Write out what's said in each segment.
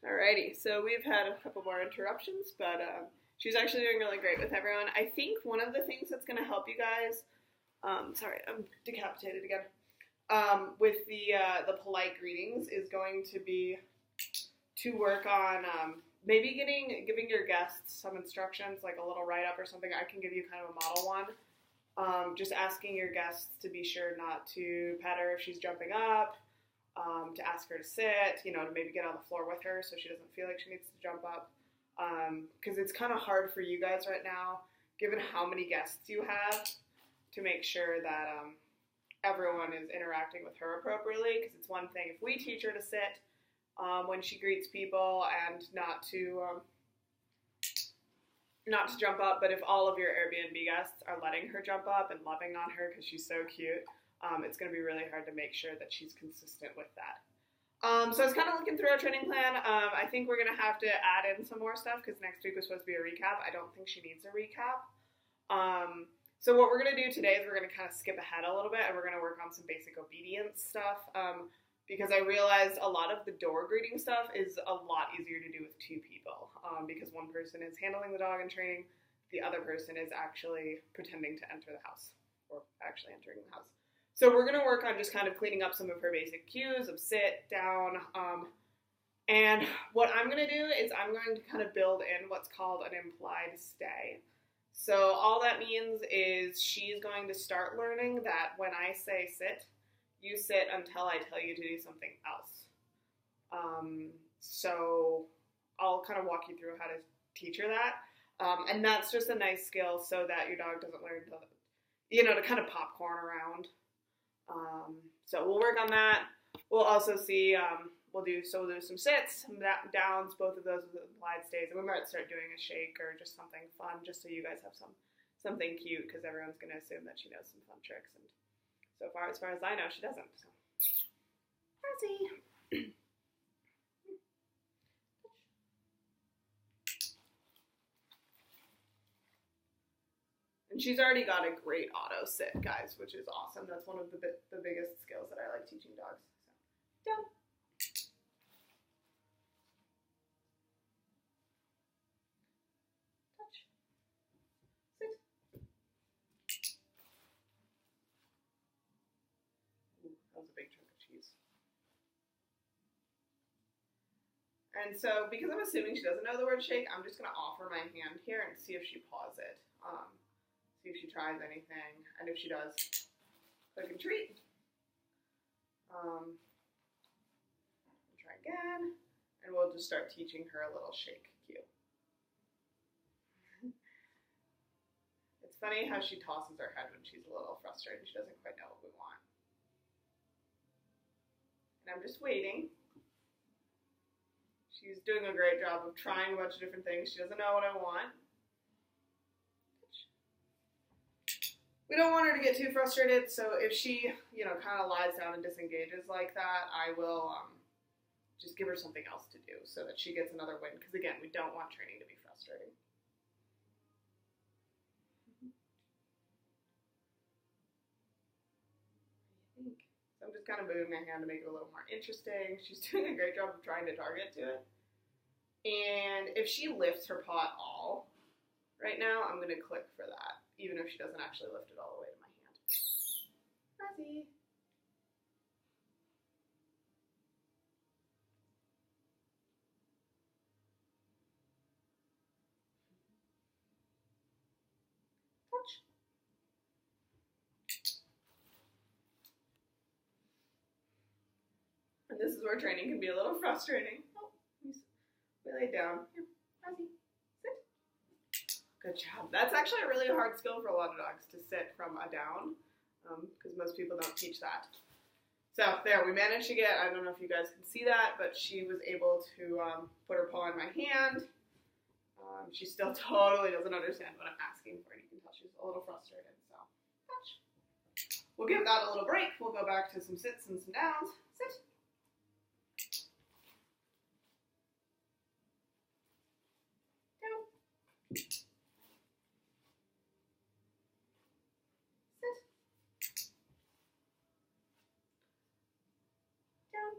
Alrighty, so we've had a couple more interruptions, but she's actually doing really great with everyone. I think one of the things that's going to help you guys, sorry, I'm decapitated again, with the polite greetings is going to be to work on maybe giving your guests some instructions, like a little write-up or something. I can give you kind of a model one. Just asking your guests to be sure not to pet her if she's jumping up, to ask her to sit, to maybe get on the floor with her so she doesn't feel like she needs to jump up. Because it's kind of hard for you guys right now, given how many guests you have, to make sure that everyone is interacting with her appropriately. Because it's one thing if we teach her to sit when she greets people and not to jump up, but if all of your Airbnb guests are letting her jump up and loving on her because she's so cute, it's going to be really hard to make sure that she's consistent with that. So I was kind of looking through our training plan. I think we're going to have to add in some more stuff because next week was supposed to be a recap. I don't think she needs a recap. So what we're going to do today is we're going to kind of skip ahead a little bit and we're going to work on some basic obedience stuff because I realized a lot of the door greeting stuff is a lot easier to do with two people because one person is handling the dog in training, the other person is actually pretending to enter the house or actually entering the house. So we're going to work on just kind of cleaning up some of her basic cues of sit, down, and what I'm going to do is I'm going to kind of build in what's called an implied stay. So all that means is she's going to start learning that when I say sit, you sit until I tell you to do something else. So I'll kind of walk you through how to teach her that. And that's just a nice skill so that your dog doesn't learn to kind of popcorn around. So we'll work on that. We'll also see, we'll do some sits, some downs, both of those with implied stays, and we might start doing a shake or just something fun, just so you guys have something cute, because everyone's going to assume that she knows some fun tricks, and so far as I know, she doesn't. So, Rossi. And she's already got a great auto sit, guys, which is awesome. That's one of the biggest skills that I like teaching dogs. So, down. Touch. Sit. Ooh, that was a big chunk of cheese. And so, because I'm assuming she doesn't know the word shake, I'm just going to offer my hand here and see if she paws it. See if she tries anything, and if she does, click and treat. Try again, and we'll just start teaching her a little shake cue. It's funny how she tosses her head when she's a little frustrated. She doesn't quite know what we want. And I'm just waiting. She's doing a great job of trying a bunch of different things. She doesn't know what I want. We don't want her to get too frustrated, so if she, kind of lies down and disengages like that, I will just give her something else to do so that she gets another win, because again, we don't want training to be frustrating. So I'm just kind of moving my hand to make it a little more interesting. She's doing a great job of trying to target to it. And if she lifts her paw at all right now, I'm going to click for that, even if she doesn't actually lift it all the way to my hand. Rossi. Touch. And this is where training can be a little frustrating. Oh, we lay down. Here, Rossi. Good job. That's actually a really hard skill for a lot of dogs, to sit from a down, because most people don't teach that. So there, we managed to get, I don't know if you guys can see that, but she was able to put her paw in my hand. She still totally doesn't understand what I'm asking for. You can tell she's a little frustrated, so touch. We'll give that a little break. We'll go back to some sits and some downs. Sit. Down. Down.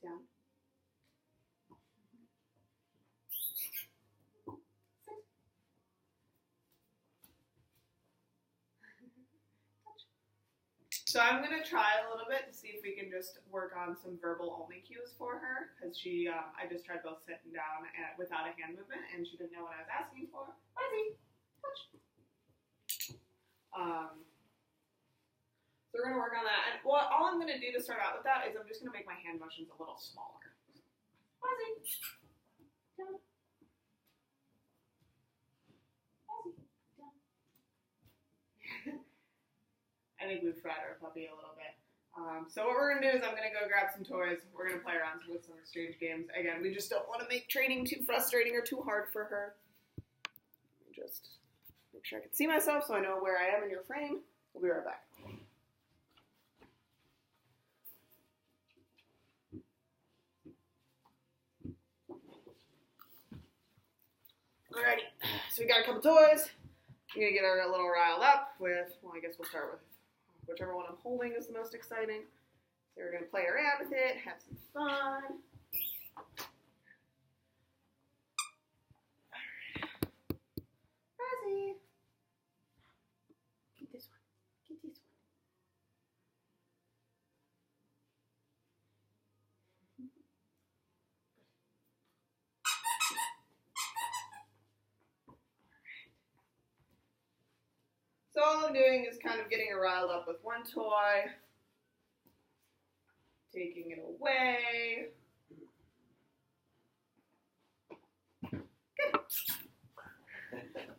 Down. So I'm going to try a little bit to see if we can just work on some verbal only cues for her, because I just tried both sitting down and without a hand movement, and she didn't know what I was asking for. Rossi, touch. So we're going to work on that, and all I'm going to do to start out with that is I'm just going to make my hand motions a little smaller. Rossi, down. Rossi, down. I think we've fried our puppy a little bit. So what we're going to do is I'm going to go grab some toys. We're going to play around with some exchange games. Again, we just don't want to make training too frustrating or too hard for her. Let me just make sure I can see myself so I know where I am in your frame. We'll be right back. Alrighty, so we got a couple toys. I'm going to get her a little riled up with, well, I guess we'll start with whichever one I'm holding is the most exciting. So we're going to play around with it, have some fun. Rossi. Get this one. Get this one. So all I'm doing is kind of getting her riled up with one toy, taking it away. Good.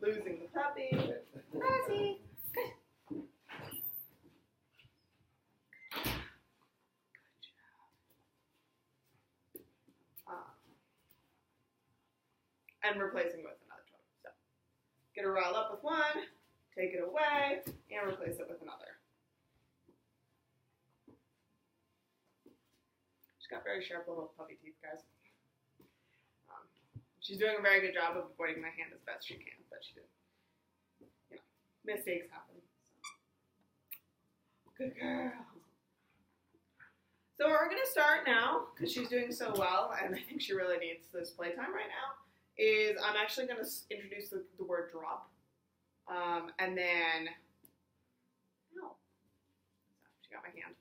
Losing the puppy. Rossi. Good. Good job. And replacing with another toy. So get her riled up with one. Take it away, and replace it with another. She's got very sharp little puppy teeth, guys. She's doing a very good job of avoiding my hand as best she can, but she didn't. You know, mistakes happen. So. Good girl. So we're going to start now, because she's doing so well, and I think she really needs this playtime right now, is I'm actually going to introduce the word drop. And then, no, she got my hand.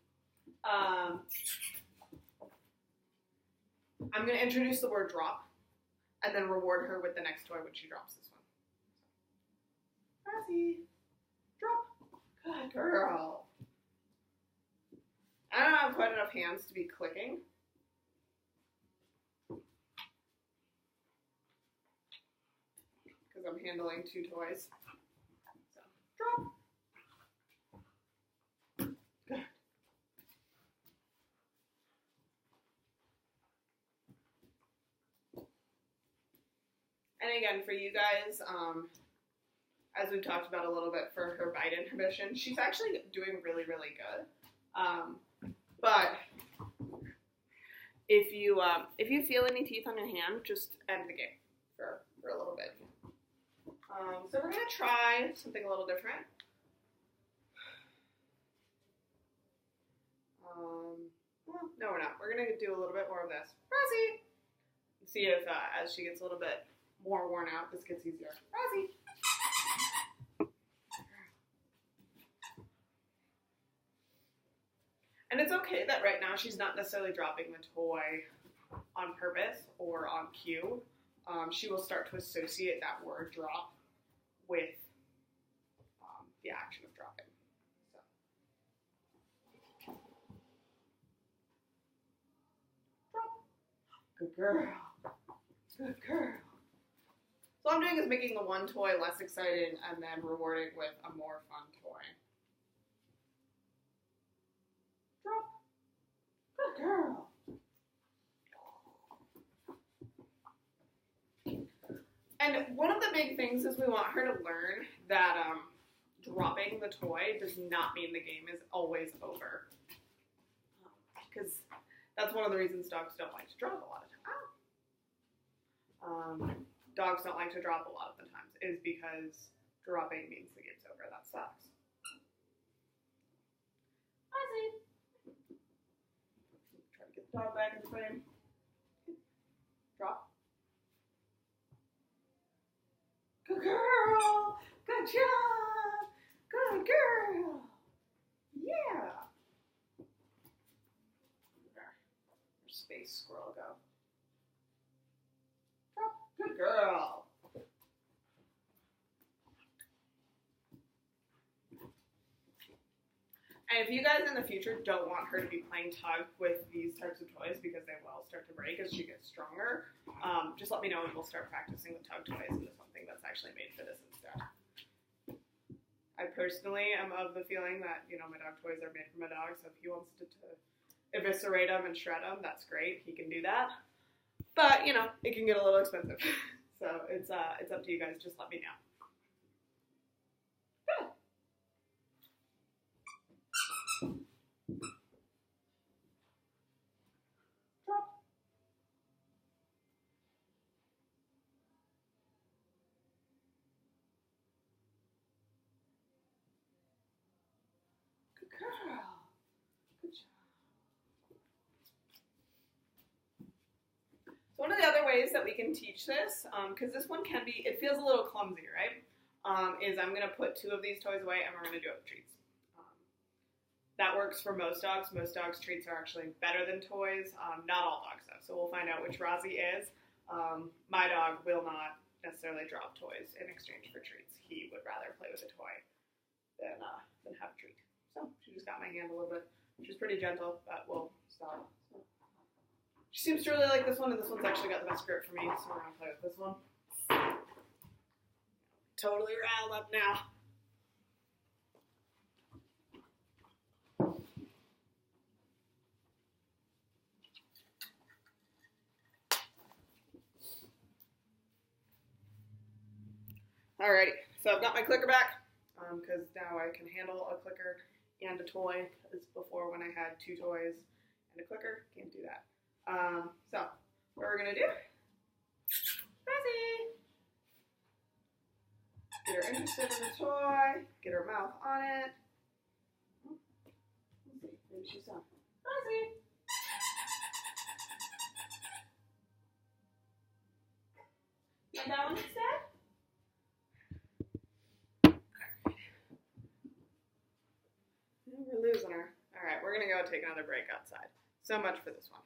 I'm going to introduce the word drop, and then reward her with the next toy when she drops this one. Rossi, drop. Good girl. I don't have quite enough hands to be clicking. Because I'm handling two toys. Drop. Good. And again, for you guys, as we've talked about a little bit for her bite inhibition, she's actually doing really, really good. But if you feel any teeth on your hand, just end the game for a little bit. So we're going to try something a little different. Well, no, we're not. We're going to do a little bit more of this. Rossi! See if as she gets a little bit more worn out, this gets easier. Rossi! And it's okay that right now she's not necessarily dropping the toy on purpose or on cue. She will start to associate that word drop with the action of dropping. So. Drop. Good girl. Good girl. So all I'm doing is making the one toy less exciting and then rewarding with a more fun toy. Drop. Good girl. And one of the big things is we want her to learn that dropping the toy does not mean the game is always over. Because that's one of the reasons dogs don't like to drop a lot of time. Dogs don't like to drop a lot of the times is because dropping means the game's over. That sucks. Rossi. Try to get the dog back in frame. Drop. Good girl. Good job. Good girl. Yeah. Where's Space Squirrel go? Drop. Good girl. And if you guys in the future don't want her to be playing tug with these types of toys because they will start to break as she gets stronger, just let me know and we'll start practicing the tug toys into something that's actually made for this instead. I personally am of the feeling that, you know, my dog toys are made for my dog, so if he wants to eviscerate them and shred them, that's great. He can do that. But, you know, it can get a little expensive. So it's up to you guys. Just let me know. Girl. Good job. So one of the other ways that we can teach this, because this one can be, it feels a little clumsy, right? Is I'm going to put 2 of these toys away and we're going to do it with treats. That works for most dogs. Most dogs' treats are actually better than toys. Not all dogs though. So we'll find out which Rossi is. My dog will not necessarily drop toys in exchange for treats. He would rather play with a toy than have a treat. So she just got my hand a little bit. She's pretty gentle, but we'll stop. She seems to really like this one, and this one's actually got the best grip for me, so we're going to play with this one. Totally riled up now. Alrighty, so I've got my clicker back, because now I can handle a clicker and a toy, because before when I had 2 toys and a clicker, can't do that. So, what we're going to do, Rossi, get her interested in the toy, get her mouth on it. Let's see, maybe she's done. Rossi. You want that one instead? We're losing her. All right, we're going to go take another break outside. So much for this one.